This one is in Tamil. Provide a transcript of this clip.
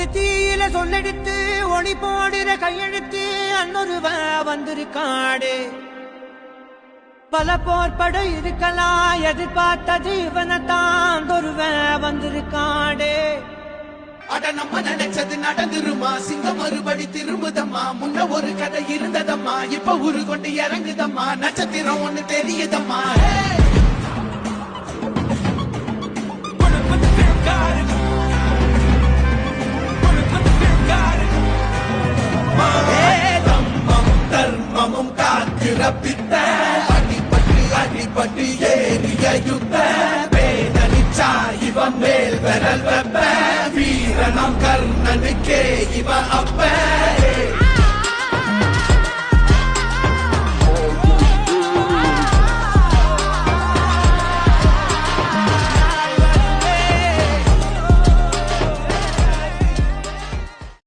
ஒரு தீயில சொல்லெடுத்து ஒளி போடுற கையெழுத்து அன்னொருவ வந்திருக்காடே. பல போர்பட இருக்கலாம் எதிர்பார்த்தது இவனத்தான் ஒருவ வந்திருக்காடே. அட நம்ம நினைச்சது நடந்துருமா, சிங்கம் மறுபடி திரும்புதம்மா. முன்ன ஒரு கதை இருந்ததம்மா, இப்ப உரு கொண்டு இறங்குதம்மா. நட்சத்திரம் ஒண்ணு தெரியுதம்மா. தர்மமும் காக்கிற பித்த அடிபட்டு ஏறிய யுத்த வேதனிச்சா இவன் மேல் விரல் வெப்ப வீரனம் கர்ணனுக்கே இவ அப்ப